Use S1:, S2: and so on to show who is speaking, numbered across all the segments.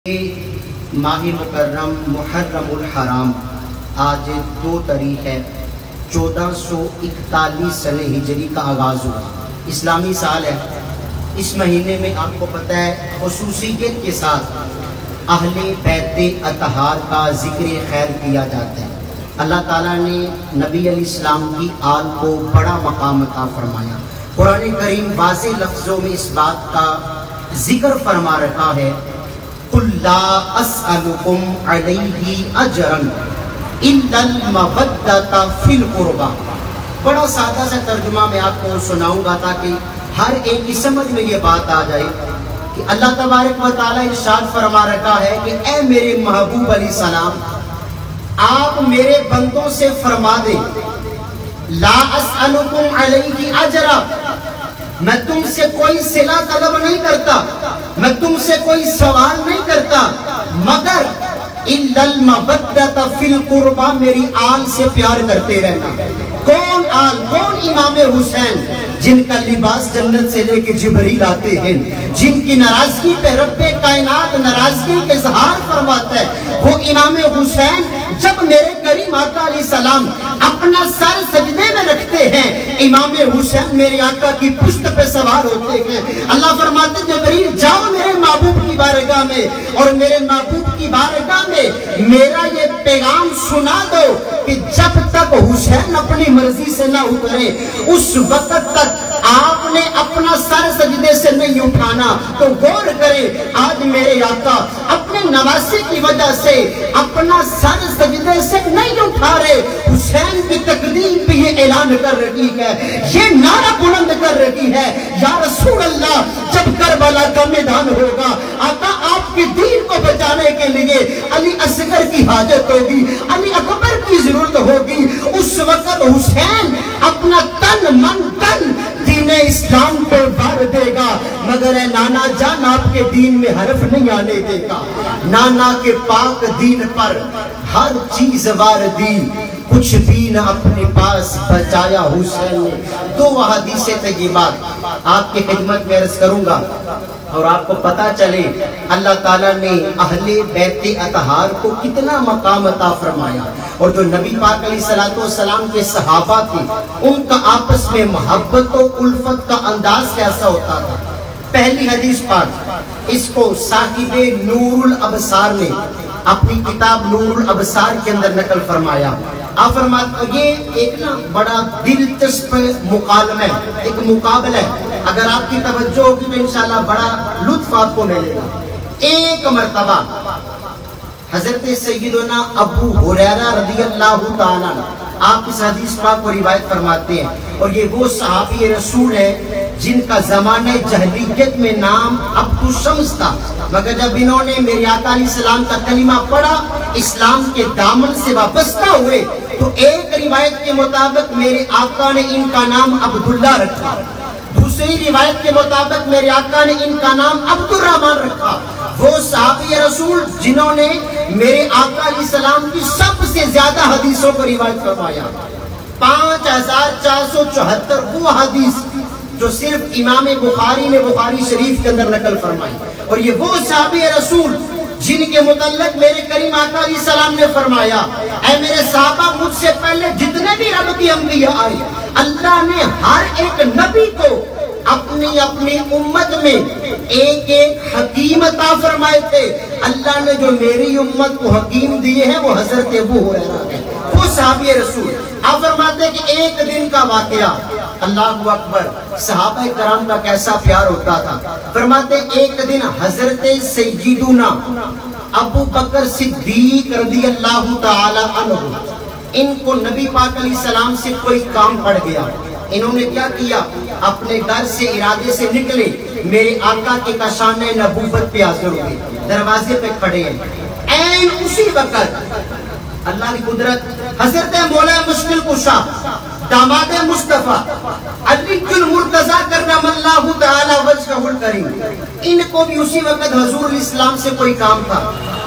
S1: ماہ مکرم محرم الحرام آج 2 تاریخ ہے 1441 سنہ ہجری کا آغاز ہوا، اسلامی سال ہے۔ اس مہینے میں آپ کو پتہ ہے خصوصیت کے ساتھ اہل بیت اطہار کا ذکر خیر کیا جاتا ہے۔ اللہ تعالیٰ نے نبی علیہ السلام کی آل کو بڑا مقام عطا فرمایا۔ قرآن کریم واضح لفظوں میں اس بات کا ذکر فرما رکھا ہے، قُلْ لَا أَسْأَلُكُمْ عَلَيْهِ أَجْرًا إِلَّا الْمَوَدَّةَ فِي الْقُرْبَى۔ بڑا سادہ سا ترجمہ میں آپ کو سناؤں گا تاکہ ہر ایک کی سمجھ میں یہ بات آ جائے کہ اللہ تبارک و تعالیٰ ارشاد فرما رکھا ہے کہ اے میرے محبوب علیہ السلام، آپ میرے بندوں سے فرما دیں لا اسألکم علیہ اجرا، میں تم سے کوئی صلہ طلب نہیں کرتا، میں تم سے کوئی سوال نہیں کرتا، مگر الا المودۃ فی القربى، میری آل سے پیار کرتے رہنا۔ کون آل؟ کون؟ امام حسین، جن کا لباس جنت سے لے کے جبریل آتے ہیں، جن کی ناراضگی پہ رب کائنات ناراضگی کے اظہار فرماتا ہے، وہ امام حسین جب میرے کریم آقا علیہ السلام اپنا سر سجدے میں رکھتے ہیں، امام حسین میرے آقا کی پشت پہ سوار ہوتے ہیں۔ اللہ فرماتے ہیں جبریل جاؤ میرے محبوب کی بارگاہ میں اور میرے محبوب کی بارگاہ میں میرا یہ پیغام سنا دو کہ جب تک حسین اپنی مرضی سے نہ اترے اس وقت تک آپ نے اپنا سر سجدے سے نہیں اٹھانا۔ تو غور کریں، آج میرے آقا اپنے نواسے کی وجہ سے اپنا سر سجدے سے نہیں اٹھا رہے، حسین کی تقدیم بھی یہ اعلان کر رہی ہے، یہ نعرہ بلند کر رہی ہے، یا رسول اللہ جب کربلا کا میدان ہوگا، آقا آپ کے دین کو بچانے کے لیے علی اصغر کی حاجت ہوگی، علی اکبر کی ضرورت ہوگی، اس وقت حسین اپنا تن من تن دین اسلام کو بھر دے گا، مگر اے نانا جان آپ کے دین میں حرف نہیں آنے دے گا۔ نانا کے پاک دین پر ہر چیز وار دی، کچھ بھی نہ اپنے پاس بچایا حسین نے۔ 2 احادیث طیبات آپ کی خدمت میں عرض کروں گا اور آپ کو پتا چلے اللہ تعالیٰ نے اہل بیت اطہار کو کتنا مقام عطا فرمایا، اور جو نبی پاک علیہ السلام کے صحابہ تھے ان کا آپس میں محبت و الفت کا انداز کیسا ہوتا تھا۔ پہلی حدیث پاک اس کو صاحب نور الابصار نے اپنی کتاب نور الابصار کے اندر نقل فرمایا۔ آپ فرماتے یہ ایک نا بڑا دلچسپ مکالمہ ہے، ایک مقابلہ ہے، اگر آپ کی توجہ ہوگی تو انشاءاللہ بڑا لطف آپ کو ملے گا۔ ایک مرتبہ حضرت سیدنا ابو ہریرہ رضی اللہ تعالیٰ آپ اس حدیث پاک کو روایت فرماتے ہیں، اور یہ وہ صحابی رسول ہے جن کا زمانہ جہلیت میں نام عبد الشمس تھا، مگر جب انہوں نے میرے آقا علیہ السلام کا کلمہ پڑھا، اسلام کے دامن سے وابستہ ہوئے، تو ایک روایت کے مطابق میرے آقا نے ان کا نام عبداللہ رکھا، دوسری روایت کے مطابق میرے آقا نے ان کا نام عبد الرحمن رکھا۔ وہ صحابی رسول جنہوں نے میرے آقا علیہ السلام کی سب سے زیادہ حدیثوں کو روایت فرمایا، 5474 وہ حدیث جو صرف امام بخاری نے بخاری شریف کے اندر نقل فرمائی، اور یہ وہ صحابی رسول جن کے متعلق میرے کریم آقا علیہ السلام نے فرمایا، اے میرے صحابہ مجھ سے پہلے جتنے بھی رب کی انبیاء آئے، اللہ نے ہر ایک نبی کو اپنی اپنی امت میں ایک ایک حکیم عطا فرمائے تھے۔ اللہ نے جو میری امت کو حکیم دیے ہیں وہ حضرت ابو ہریرہ ہے، وہ صحابی رسول۔ آپ فرماتے ہیں کہ ایک دن کا واقعہ، اللہ اکبر، صحابہ کرام کا کیسا پیار ہوتا تھا۔ فرماتے ہیں ایک دن حضرت سیدنا ابو بکر صدیق رضی اللہ تعالی عنہ، ان کو نبی پاک علیہ السلام سے کوئی کام پڑ گیا۔ انہوں نے کیا کیا؟ اپنے گھر سے ارادے سے نکلے، میرے آقا کے کاشان نبوت پہ حاضر ہوئے، دروازے پہ کھڑے ہیں۔ این اسی وقت اللہ کی قدرت، حضرت مولا مشکل کشا داماد مصطفیٰ علی المرتضیٰ کرم اللہ تعالی وجہہ الکریم، ان کو بھی اسی وقت حضور اسلام سے کوئی کام تھا۔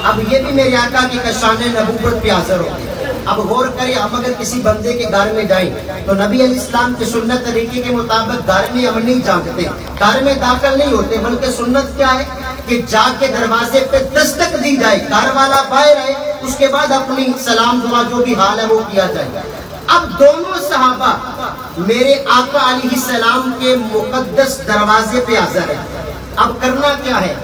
S1: اب یہ بھی میرے آقا کے کاشان نبوت پہ حاضر ہوئے۔ اب غور کریں، ہم اگر کسی بندے کے گھر میں جائیں تو نبی علیہ السلام کے سنت طریقے کے مطابق گھر میں ہم نہیں جھانکتے، گھر میں داخل نہیں ہوتے، بلکہ سنت کیا ہے کہ جا کے دروازے پہ دستک والا باہر ہے، اس کے بعد اپنی سلام دعا جو بھی حال ہے وہ کیا جائے۔ اب دونوں صحابہ میرے آقا علیہ السلام کے مقدس دروازے پہ حاضر ہیں۔ اب کرنا کیا ہے؟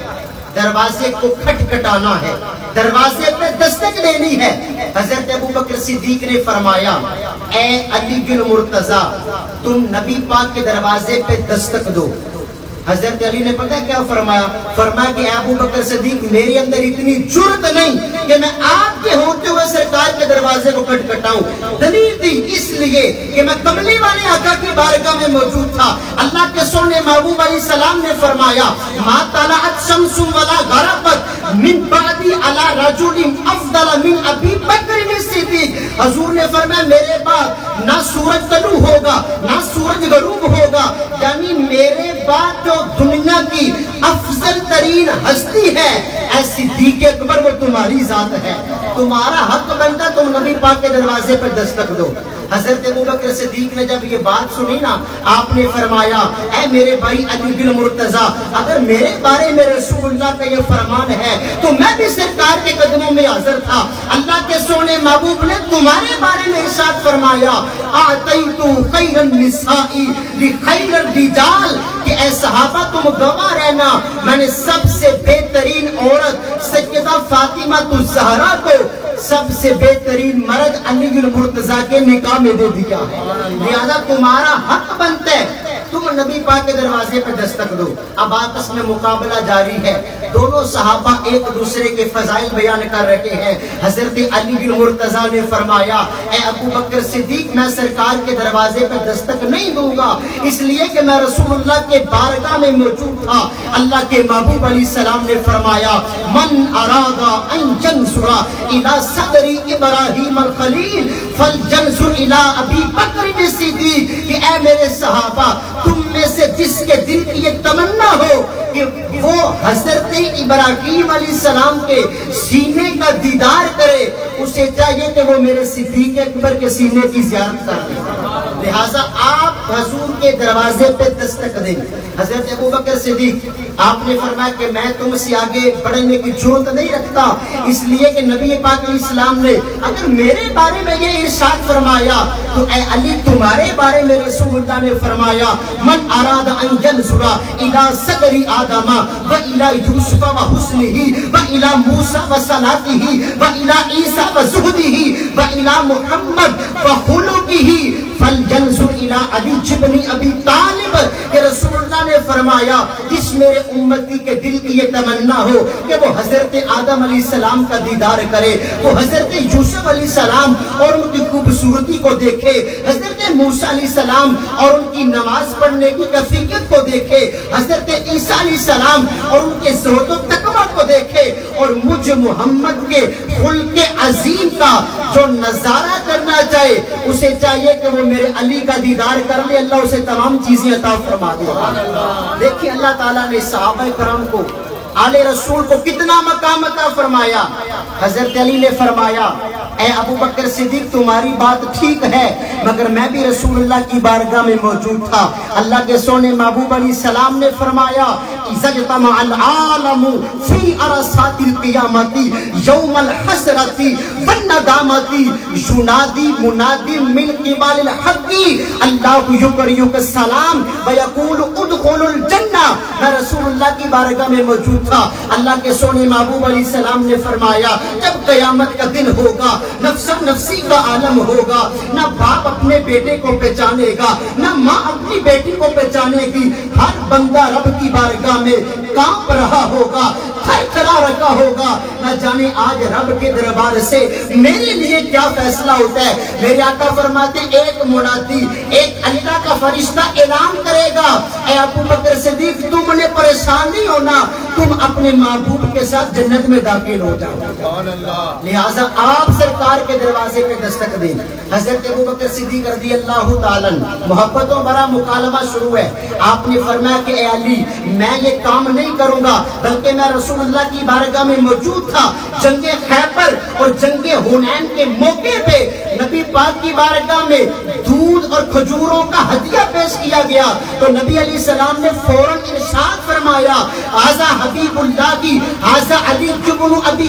S1: دروازے کو کھٹکھٹانا ہے، دروازے پہ دستک دینی ہے۔ حضرت ابوبکر صدیق نے فرمایا اے علی المرتضیٰ تم نبی پاک کے دروازے پہ دستک دو۔ حضرت علی نے پتہ کیا فرمایا؟ فرمایا کہ ابو بکر صدیق میرے اندر اتنی جرت نہیں کہ میں آپ کے ہوتے ہوئے سرکار کے دروازے کو کھٹکھٹاؤں۔ دلیل تھی اس لیے کہ میں کملی والے آقا کی بارگاہ میں موجود تھا۔ اللہ کے سونے محبوب علیہ السلام نے فرمایا ما طلعت شمس ولا غربت من بعدی علی رجل افضل من ابی بکر صدیق۔ حضور نے فرمایا میرے بعد نہ سورج طلوع ہوگا نہ سورج غروب ہوگا، یعنی میرے بعد جو دنیا کی افضل ترین ہستی ہے اے صدیق اکبر وہ تمہاری ذات ہے۔ تمہارا حق بنتا تم نبی پاک کے دروازے پر دستک دو۔ حضرت ابوبکر صدیق نے جب یہ بات سنی نا، آپ نے فرمایا اے میرے بھائی علی بن مرتضیٰ اگر میرے بارے میں رسول اللہ کا یہ فرمان ہے تو میں بھی سرکار کے قدموں میں حاضر تھا۔ اللہ کے سونے محبوب نے تمہارے بارے میں ارشاد فرمایا اعطیت خیر النساء لخیر الرجال، کہ اے صحابہ تم گواہ رہنا میں نے سب سے بہترین عورت سیدہ فاطمہ الزہرا کو سب سے بہترین مرد علی المرتضیٰ کے نکاح میں دے دیا ہے، لہذا تمہارا حق بنتا ہے تم نبی پاک کے دروازے پہ دستک دو۔ اب آپس میں مقابلہ جاری ہے، دونوں صحابہ ایک دوسرے کے فضائل بیان کر رہے ہیں۔ حضرت علی المرتضیٰ نے فرمایا اے ابو بکر صدیق میں سرکار کے دروازے پہ دستک نہیں دوں گا، اس لیے کہ میں رسول اللہ کے بارگاہ میں موجود تھا۔ اللہ کے محبوب علیہ السلام نے فرمایا من اراد ان ينظر الى صدر ابراہیم الخلیل فلینظر الى ابی بکر صدیق، کہ اے میرے صحابہ تم میں سے جس کے دل کی یہ تمنا ہو کہ وہ حضرت ابراہیم علیہ السلام کے سینے کا دیدار کرے اسے چاہیے کہ وہ میرے صدیق اکبر کے سینے کی زیارت کر لے، لہٰذا آپ حضور کے دروازے پہ دستک دیں۔ حضرت ابوبکر صدیق آپ نے فرمایا کہ میں تم سے آگے بڑھنے کی جرات نہیں رکھتا، اس لیے کہ نبی پاک علیہ السلام نے اگر میرے بارے میں یہ ارشاد فرمایا تو اے علی تمہارے بارے میں رسول اللہ نے فرمایا من اراد ان ينظر الى صدر آدم والى یوسف وحسنه والى موسى وصلاته والى عیسی وزہده والى محمد وخلقه فلینظر الى علی ابن ابی طالب، کہ رسول اللہ نے فرمایا جس میرے امتی کے دل کی یہ تمنا ہو کہ وہ حضرت آدم علیہ السلام کا دیدار کرے، وہ حضرت یوسف علیہ السلام اور ان کی خوبصورتی کو دیکھے، حضرت موسیٰ علیہ السلام اور ان کی نماز پڑھنے کی کیفیت کو دیکھے، حضرت عیسیٰ علیہ السلام اور ان کے زہد و تقویٰ کو دیکھے، اور مجھ محمد کے خلق عظیم کا جو نظارہ کرنا چاہے اسے چاہیے کہ وہ میرے علی کا دیدار کر لے، اللہ اسے تمام چیزیں عطا فرما دے۔ دیکھیں اللہ تعالیٰ نے صحابہ کرام کو آل رسول کو کتنا مقام عطا فرمایا۔ حضرت علی نے فرمایا اے ابو بکر صدیق تمہاری بات ٹھیک ہے مگر میں بھی رسول اللہ کی بارگاہ میں موجود تھا۔ اللہ کے سونے محبوب علیہ السلام نے فرمایا اذا اجتمع العالم فی عرصات القیامت یوم الحسرت والندامت ینادی منادی من قبال الحق اللہ یقریک السلام ویقول ادخلوا الجنہ۔ میں رسول اللہ کی بارگاہ میں موجود تھا۔ اللہ کے سونے محبوب علیہ السلام نے فرمایا جب قیامت کا دن ہوگا نفس نفسی کا عالم ہوگا، نہ باپ اپنے بیٹے کو پہچانے گا نہ ماں اپنی بیٹی کو پہچانے گی، ہر بندہ رب کی بارگاہ میں کانپ رہا ہوگا، تھرتھرا رکھا ہوگا، نہ جانے آج رب کے دربار سے میرے لیے کیا فیصلہ ہوتا ہے۔ میرے آقا فرماتے ایک منادی ایک اللہ کا فرشتہ اعلان کرے گا اے ابو بکر صدیق تم نے پریشان نہیں ہونا، تم اپنے محبوب کے ساتھ جنت میں داخل ہو جاؤ۔ لہٰذا آپ سرکار کے دروازے پہ دستک دیں۔ حضرت ابو بکر صدیق رضی اللہ تعالیٰ محبتوں بڑا مکالمہ شروع ہے۔ آپ نے فرمایا کہ اے علی میں یہ کام نہیں کروں گا بلکہ میں رسول اللہ کی بارگاہ میں موجود تھا۔ جنگ خیبر اور جنگ حنین کے موقع پہ نبی پاک کی بارگاہ میں دودھ اور کھجوروں کا ہدیہ پیش کیا گیا تو نبی علیہ السلام نے فوراً ارشاد فرمایا ھذا حبیب اللہ کی ھذا علی بن ابی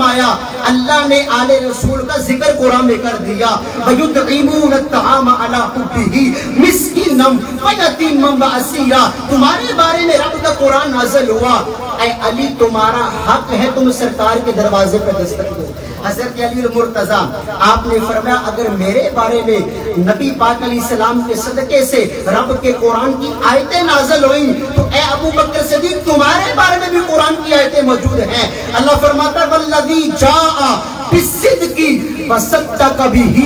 S1: فرمایا اللہ نے آل رسول کا ذکر قرآن میں کر دیا وَيُطْعِمُونَ الطَّعَامَ عَلَىٰ حُبِّهِ مِسْكِينًا وَيَتِيمًا وَأَسِيرًا. تمہارے بارے میں رب کا قرآن نازل ہوا. اے علی تمہارا حق ہے تم سرکار کے دروازے پر دستک دو. حضرت علی المرتضیٰ آپ نے فرمایا اگر میرے بارے میں نبی پاک علیہ السلام کے صدقے سے رب کے قرآن کی آیتیں نازل ہوئیں تو اے ابو بکر صدیق تمہارے بارے میں بھی قرآن کی آیتیں موجود ہیں. اللہ فرماتا ہے والذی جاء بالصدق وصدق بہ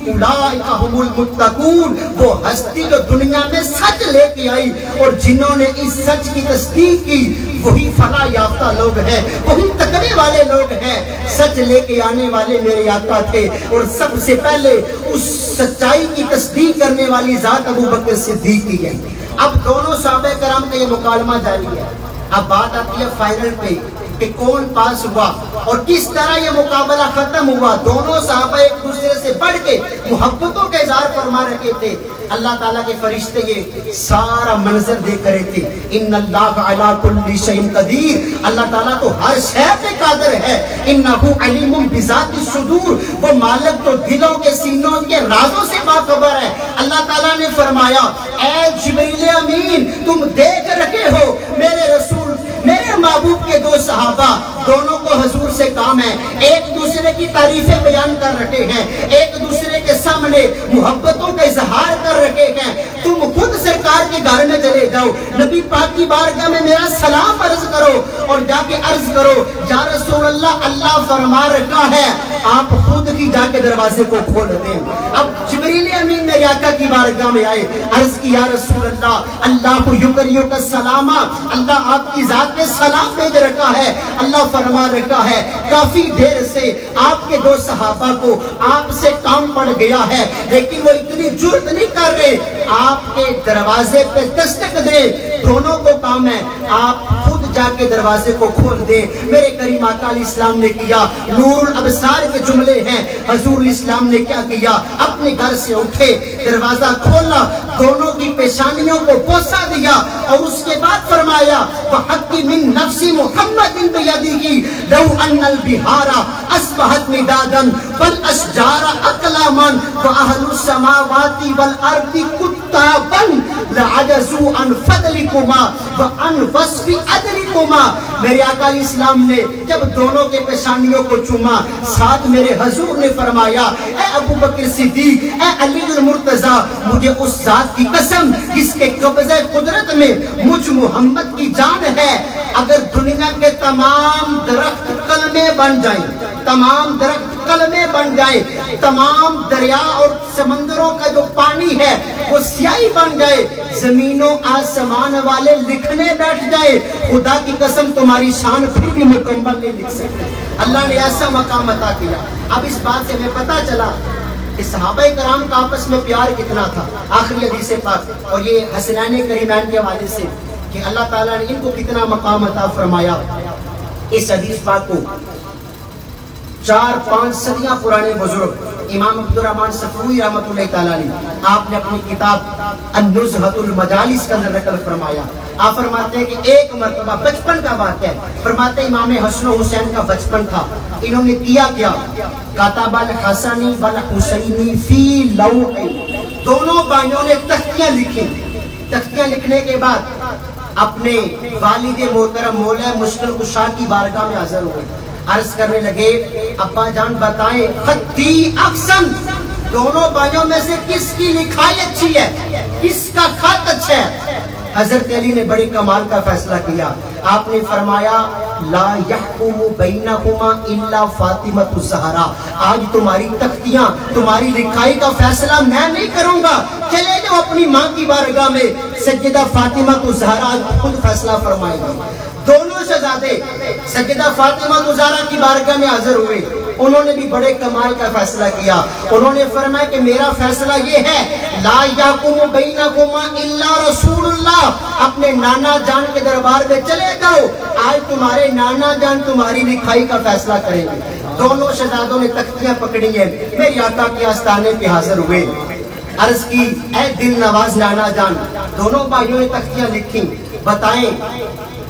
S1: اولئک هم المتقون. وہ ہستی جو دنیا میں سچ لے کے آئی اور جنہوں نے اس سچ کی تصدیق کی وہی فلاح یافتہ لوگ ہیں, وہی تقوی والے لوگ ہیں. سچ لے کے آنے والے میرے آقا تھے اور سب سے پہلے اس سچائی کی تصدیق کرنے والی ذات ابو بکر صدیق کی ہے. اب دونوں صحابہ کرام کا یہ مکالمہ جاری ہے. اب بات آتی ہے فائنل پہ کہ کون پاس ہوا اور کس طرح یہ مقابلہ ختم ہوا. دونوں صحابہ ایک دوسرے سے بڑھ کے محبتوں کا اظہار فرما رہے تھے. اللہ تعالیٰ کے فرشتے یہ سارا منظر دیکھ رہے تھے. ان اللہ علی کل شیء قدیر. اللہ تعالیٰ تو ہر شے پہ قادر ہے. انہ علیم بذات الصدور. وہ مالک تو دلوں کے سینوں کے رازوں سے باخبر ہے. اللہ تعالیٰ نے فرمایا اے جبریل امین تم دیکھ رکھے ہو میرے رسول میرے محبوب کے دو صحابہ دونوں کو حضور سے کام ہے ایک دوسرے کی تعریفیں بیان کر رکھے ہیں, ایک دوسرے کے سامنے محبتوں کا اظہار کر رکھے ہیں. تم خود سرکار کے گھر میں چلے جاؤ, نبی پاک کی بارگاہ میں میرا سلام عرض کرو اور جا کے عرض کرو یا رسول اللہ اللہ فرما رکھا ہے آپ خود ہی جا کے دروازے کو کھول دیں. اب جبریل امین میرے آقا کی بارگاہ میں آئے, عرض کی یا رسول اللہ اللہ کو یکریو کا سلامہ, اللہ آپ کی ذات پہ سلام بھیج رکھا ہے. اللہ فرما رکھا ہے کافی دیر سے آپ کے دو صحابہ کو آپ سے کام پڑ گیا ہے لیکن وہ اتنی جرت نہیں کر رہے آپ کے دروازے پہ دستک دے. دونوں کو کام ہے آپ خود جا کے دروازے کو کھول دے. میرے کریم آقا علیہ السلام نے کیا, نور الابصار کے جملے ہیں. حضور اسلام نے کیا کیا, اپنے گھر سے اٹھے دروازہ کھولا, دونوں کی پیشانیوں کو بوسہ دیا اور اس کے بعد فرمایا وحق من نفس محمد بیدی لو ان البحار اصبحت مدادا والاشجار اقلاما واهل السماوات والارض كتابا لعجزوا عن فضلكما وعن وصف عدلكما. میرے آقا علیہ السلام نے جب دونوں کے پیشانیوں کو چوما ساتھ میرے حضور نے فرمایا اے ابو بکر صدیق اے علی المرتضیٰ مجھے اس ذات کی قسم جس کے قبضہ قدرت میں مجھ محمد کی جان ہے اگر دنیا کے تمام درخت کلمے بن جائیں, تمام درخت کلمے بن جائے, تمام دریا اور سمندروں کا جو پانی ہے وہ سیاہی بن جائے, زمینوں آسمان والے لکھنے بیٹھ جائے, خدا کی قسم تمہاری شان پھر بھی مکمل نہیں لکھ سکتے. اللہ نے ایسا مقام عطا کیا. اب اس بات سے ہمیں پتہ چلا کہ صحابہ کرام کا آپس میں پیار کتنا تھا. آخری حدیث پاک اور یہ حسنین کریمین کے حوالے سے کہ اللہ تعالیٰ نے ان کو کتنا مقام عطا فرمایا. اس حدیث پاک کو 4-5 صدیاں پرانے بزرگ امام عبدالرحمن صفوی رحمۃ اللہ تعالیٰ نے آپ نے اپنی کتاب النزہۃ المجالس کا اندر نقل فرمایا. آپ فرماتے ہیں کہ ایک مرتبہ بچپن کا واقعہ ہے. فرماتے ہیں امام حسن و حسین کا بچپن تھا. انہوں نے کیا کتب الحسن والحسین فی لوح, دونوں بھائیوں نے تختیاں لکھی. تختیاں لکھنے کے بعد اپنے والد محترم مولا مشکل کشا کی بارگاہ میں حاضر ہوئے. عرض کرنے لگے ابا جان بتائیں خطی احسن, دونوں بھائیوں میں سے کس کی لکھائی اچھی ہے, کس کا خط اچھا ہے. حضرت علی نے بڑی کمال کا فیصلہ کیا. آپ نے فرمایا لا یحکم بینہما الا فاطمۃ الزہرا, آج تمہاری تختیاں تمہاری لکھائی کا فیصلہ میں نہیں کروں گا, چلے جاؤ اپنی ماں کی بارگاہ میں, سیدہ فاطمۃ الزہرا خود فیصلہ فرمائے گا. دونوں شہزادے سیدہ فاطمہ الزہرا کی بارگاہ میں حاضر ہوئے. انہوں نے بھی بڑے کمال کا فیصلہ کیا. انہوں نے فرمایا کہ میرا فیصلہ یہ ہے لا یحکم بینکما الا رسول اللہ, اپنے نانا جان کے دربار میں چلے جاؤ, آج تمہارے نانا جان تمہاری لکھائی کا فیصلہ کریں گے. دونوں شہزادوں نے تختیاں پکڑی ہیں, میرے آقا کے آستانے پہ حاضر ہوئے. عرض کی اے دل نواز نانا جان, دونوں بھائیوں نے تختیاں لکھی, بتائیں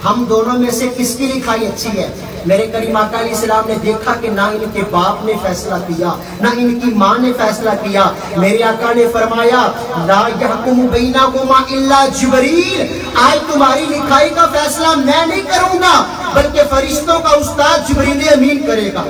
S1: ہم دونوں میں سے کس کی لکھائی اچھی ہے. میرے کریم آقا علیہ السلام نے دیکھا کہ نہ ان کے باپ نے فیصلہ کیا نہ ان کی ماں نے فیصلہ کیا. میرے آقا نے فرمایا لا یحکم بینکما الا جبریل، آج تمہاری لکھائی کا فیصلہ میں نہیں کروں گا بلکہ فرشتوں کا استاد جبریل امین کرے گا.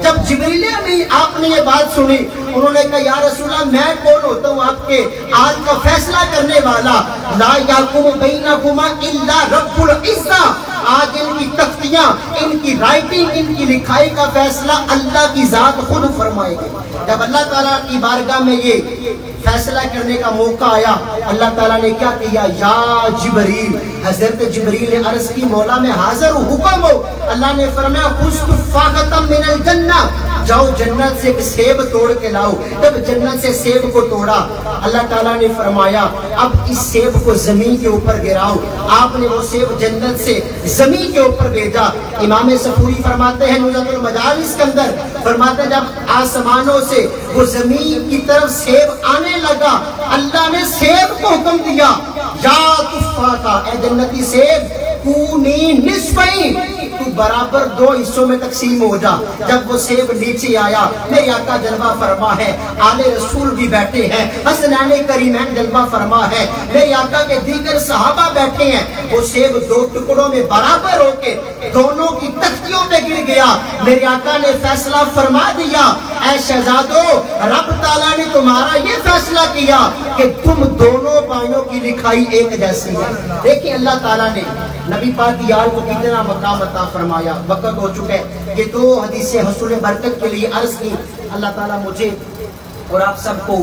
S1: جب جبریل امین آپ نے یہ بات سنی، انہوں نے کہا یا رسول اللہ میں کون ہوتا ہوں آپ کے آج کا فیصلہ کرنے والا؟ لا یحکم بینکما الا رب العزہ، آج ان کی تختیاں، ان کی رائٹنگ، ان کی لکھائی کا فیصلہ اللہ کی ذات خود فرمائے گی. جب اللہ تعالیٰ کی بارگاہ میں یہ فیصلہ کرنے کا موقع آیا، اللہ تعالیٰ نے کیا کیا؟ یا جبریل، حضرت جبریل نے عرض کی مولا میں حاضر ہوں، حکم ہو. اللہ نے فرمایا خذ تفاحۃ من الجنہ، جاؤ جنت سے ایک سیب توڑ کے لاؤ. جب جنت سے سیب کو توڑا، اللہ تعالیٰ نے فرمایا اب اس سیب کو زمین کے اوپر گراؤ. آپ نے وہ سیب جنت سے زمین کے اوپر بھیجا. امام صفوری فرماتے ہیں نزہۃ المجالس کے اندر، فرماتے ہیں جب آسمانوں سے وہ زمین کی طرف سیب آنے لگا، اللہ نے سیب کو حکم دیا یا تفاحہ، اے جنتی سیب کونی نصفین، تو برابر دو حصوں میں تقسیم ہو جا. جب وہ سیب نیچے آیا، میرے آقا جلوہ فرما ہے، آل رسول بھی بیٹھے ہیں، حسنین کریمین جلوہ فرما ہے، میرے آقا کے دیگر صحابہ بیٹھے ہیں. وہ سیب دو ٹکڑوں میں برابر ہو کے دونوں کی تختیوں پہ گر گیا. میرے آقا نے فیصلہ فرما دیا، اے شہزادو رب تعالیٰ نے تمہارا یہ فیصلہ کیا کہ تم دونوں بھائیوں کی لکھائی ایک جیسی ہے. دیکھیں اللہ تعالیٰ نے نبی پاک کی آل کو کتنا مقام عطا فرمایا. وقت ہو چکا ہے، یہ دو حدیثیں حصول برکت کے لیے عرض کی. اللہ تعالیٰ مجھے اور آپ سب کو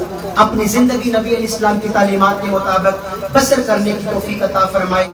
S1: اپنی زندگی نبی علیہ السلام کی تعلیمات کے مطابق بسر کرنے کی توفیق عطا فرمائے.